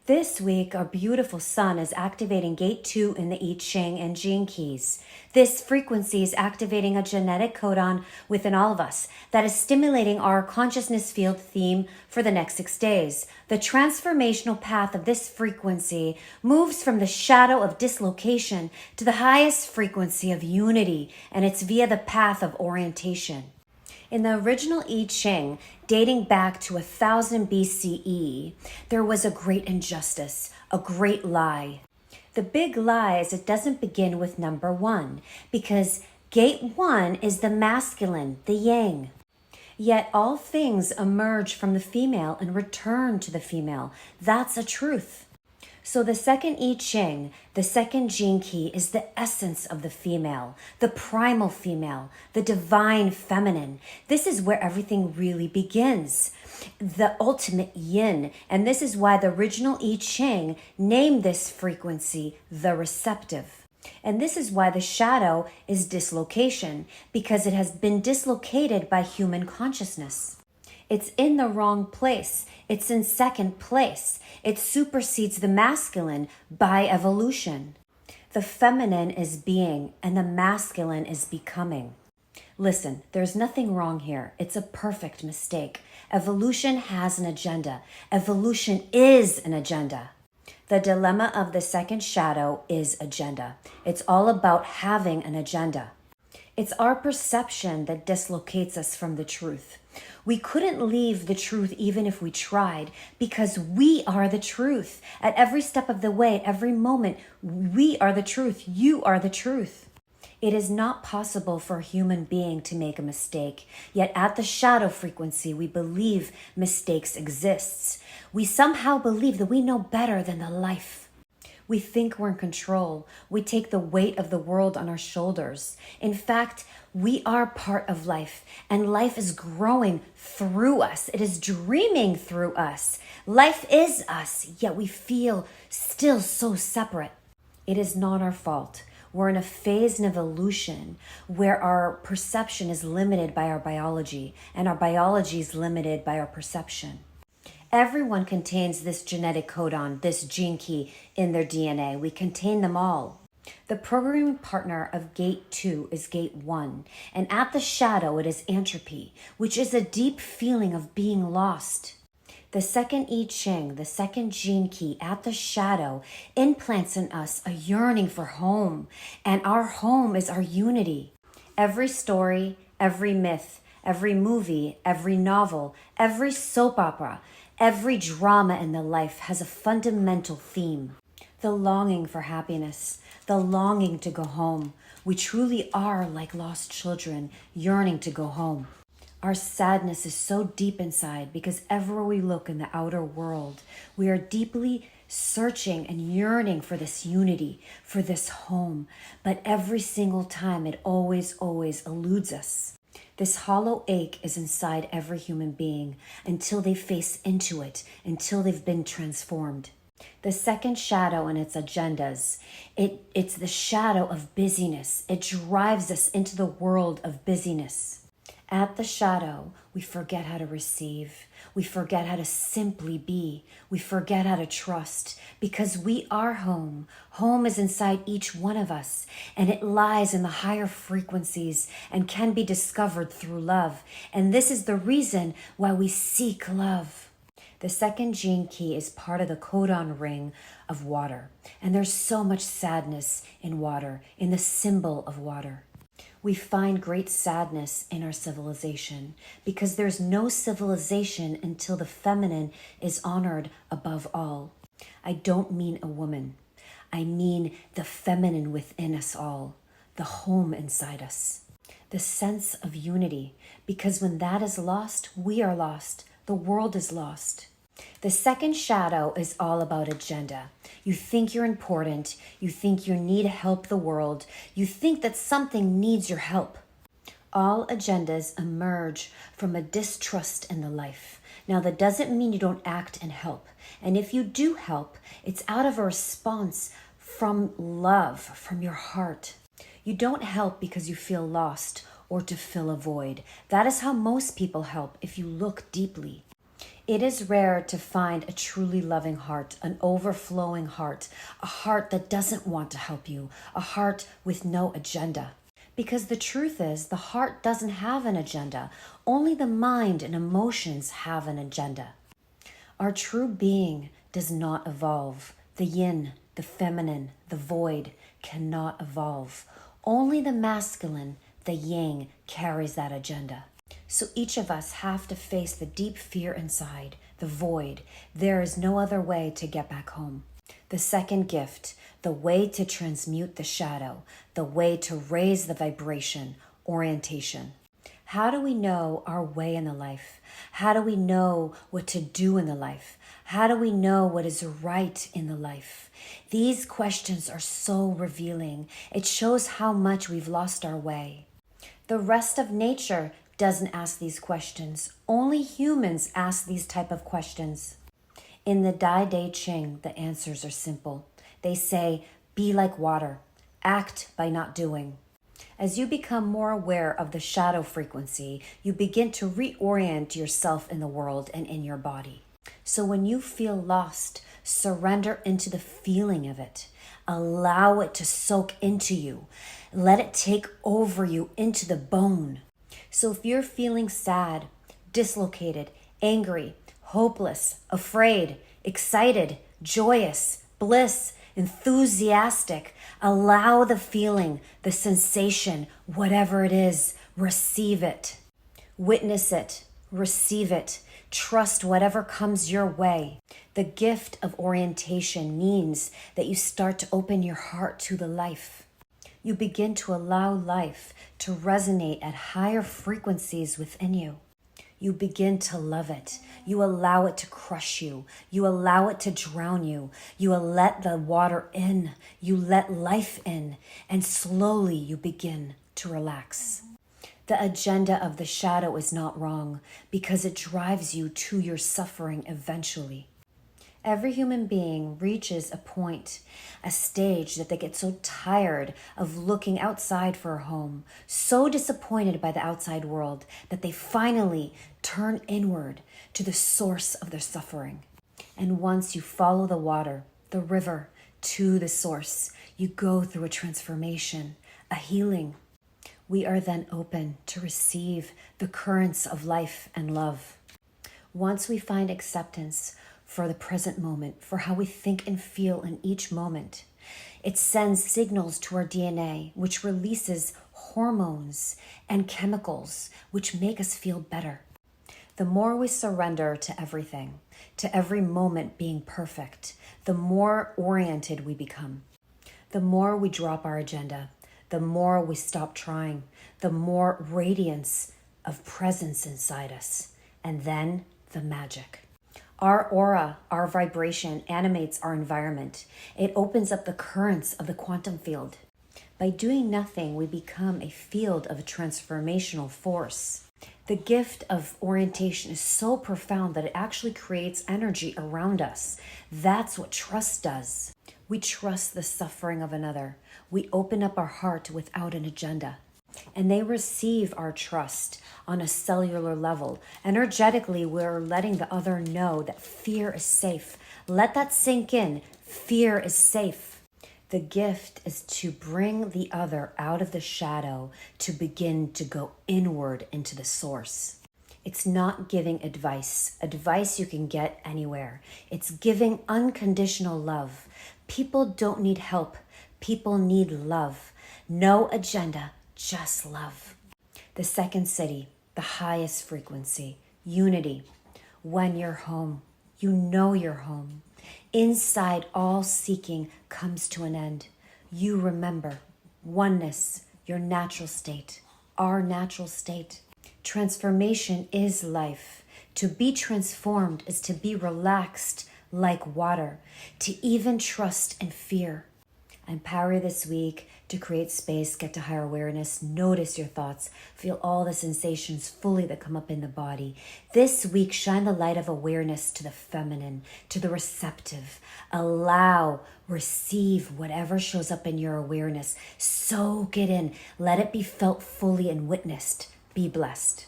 This week, our beautiful sun is activating gate 2 in the I Ching and gene keys. This frequency is activating a genetic codon within all of us that is stimulating our consciousness field theme for the next 6 days. The transformational path of this frequency moves from the shadow of dislocation to the highest frequency of unity, and it's via the path of orientation. In the original I Ching, dating back to 1000 BCE, there was a great injustice, a great lie. The big lie is it doesn't begin with number 1, because gate 1 is the masculine, the yang. Yet all things emerge from the female and return to the female. That's a truth. So the second I Ching, the second gene key, is the essence of the female, the primal female, the divine feminine. This is where everything really begins, the ultimate yin. And this is why the original I Ching named this frequency the receptive. And this is why the shadow is dislocation, because it has been dislocated by human consciousness. It's in the wrong place. It's in second place. It supersedes the masculine by evolution. The feminine is being and the masculine is becoming. Listen, there's nothing wrong here. It's a perfect mistake. Evolution has an agenda. Evolution is an agenda. The dilemma of the second shadow is agenda. It's all about having an agenda. It's our perception that dislocates us from the truth. We couldn't leave the truth even if we tried, because we are the truth. At every step of the way, at every moment, we are the truth. You are the truth. It is not possible for a human being to make a mistake. Yet at the shadow frequency, we believe mistakes exist. We somehow believe that we know better than the life. We think we're in control. We take the weight of the world on our shoulders. In fact, we are part of life, and life is growing through us. It is dreaming through us. Life is us, yet we feel still so separate. It is not our fault. We're in a phase in evolution where our perception is limited by our biology, and our biology is limited by our perception. Everyone contains this genetic codon, this gene key in their DNA. We contain them all. The programming partner of gate 2 is gate 1, and at the shadow it is entropy, which is a deep feeling of being lost. The second I Ching, the second gene key at the shadow, implants in us a yearning for home, and our home is our unity. Every story, every myth, every movie, every novel, every soap opera, every drama in the life has a fundamental theme. The longing for happiness, the longing to go home. We truly are like lost children, yearning to go home. Our sadness is so deep inside because everywhere we look in the outer world, we are deeply searching and yearning for this unity, for this home. But every single time, it always eludes us. This hollow ache is inside every human being until they face into it, until they've been transformed. The second shadow and its agendas, it's the shadow of busyness. It drives us into the world of busyness. At the shadow, we forget how to receive. We forget how to simply be. We forget how to trust, because we are home. Home is inside each one of us, and it lies in the higher frequencies and can be discovered through love. And this is the reason why we seek love. The second gene key is part of the codon ring of water. And there's so much sadness in water, in the symbol of water. We find great sadness in our civilization because there's no civilization until the feminine is honored above all. I don't mean a woman. I mean the feminine within us all, the home inside us, the sense of unity, because when that is lost, we are lost. The world is lost. The second shadow is all about agenda. You think you're important. You think you need to help the world. You think that something needs your help. All agendas emerge from a distrust in the life. Now, that doesn't mean you don't act and help. And if you do help, it's out of a response from love, from your heart. You don't help because you feel lost or to fill a void. That is how most people help if you look deeply. It is rare to find a truly loving heart, an overflowing heart, a heart that doesn't want to help you, a heart with no agenda. Because the truth is, the heart doesn't have an agenda. Only the mind and emotions have an agenda. Our true being does not evolve. The yin, the feminine, the void cannot evolve. Only the masculine, the yang, carries that agenda. So each of us have to face the deep fear inside, the void. There is no other way to get back home. The second gift, the way to transmute the shadow, the way to raise the vibration, orientation. How do we know our way in the life? How do we know what to do in the life? How do we know what is right in the life? These questions are so revealing. It shows how much we've lost our way. The rest of nature doesn't ask these questions. Only humans ask these type of questions. In the Dai De Ching, the answers are simple. They say, be like water, act by not doing. As you become more aware of the shadow frequency, you begin to reorient yourself in the world and in your body. So when you feel lost, surrender into the feeling of it. Allow it to soak into you. Let it take over you into the bone. So if you're feeling sad, dislocated, angry, hopeless, afraid, excited, joyous, bliss, enthusiastic, allow the feeling, the sensation, whatever it is, receive it. Witness it, receive it, trust whatever comes your way. The gift of orientation means that you start to open your heart to the life. You begin to allow life to resonate at higher frequencies within you. You begin to love it. You allow it to crush you. You allow it to drown you. You let the water in. You let life in. And slowly you begin to relax. The agenda of the shadow is not wrong because it drives you to your suffering eventually. Every human being reaches a point, a stage that they get so tired of looking outside for a home, so disappointed by the outside world that they finally turn inward to the source of their suffering. And once you follow the water, the river, to the source, you go through a transformation, a healing. We are then open to receive the currents of life and love. Once we find acceptance for the present moment, for how we think and feel in each moment, it sends signals to our DNA, which releases hormones and chemicals, which make us feel better. The more we surrender to everything, to every moment being perfect, the more oriented we become. The more we drop our agenda, the more we stop trying, the more radiance of presence inside us, and then the magic. Our aura, our vibration animates our environment. It opens up the currents of the quantum field. By doing nothing, we become a field of transformational force. The gift of orientation is so profound that it actually creates energy around us. That's what trust does. We trust the suffering of another. We open up our heart without an agenda. And they receive our trust on a cellular level. Energetically, we're letting the other know that fear is safe. Let that sink in. Fear is safe. The gift is to bring the other out of the shadow to begin to go inward into the source. It's not giving advice. Advice you can get anywhere. It's giving unconditional love. People don't need help. People need love. No agenda, just love. The second city, the highest frequency, unity. When you're home, you know you're home. Inside, all seeking comes to an end. You remember oneness, your natural state, our natural state. Transformation is life. To be transformed is to be relaxed like water, to even trust and fear. Empower this week to create space, get to higher awareness, notice your thoughts, feel all the sensations fully that come up in the body. This week, shine the light of awareness to the feminine, to the receptive. Allow, receive whatever shows up in your awareness. Soak it in. Let it be felt fully and witnessed. Be blessed.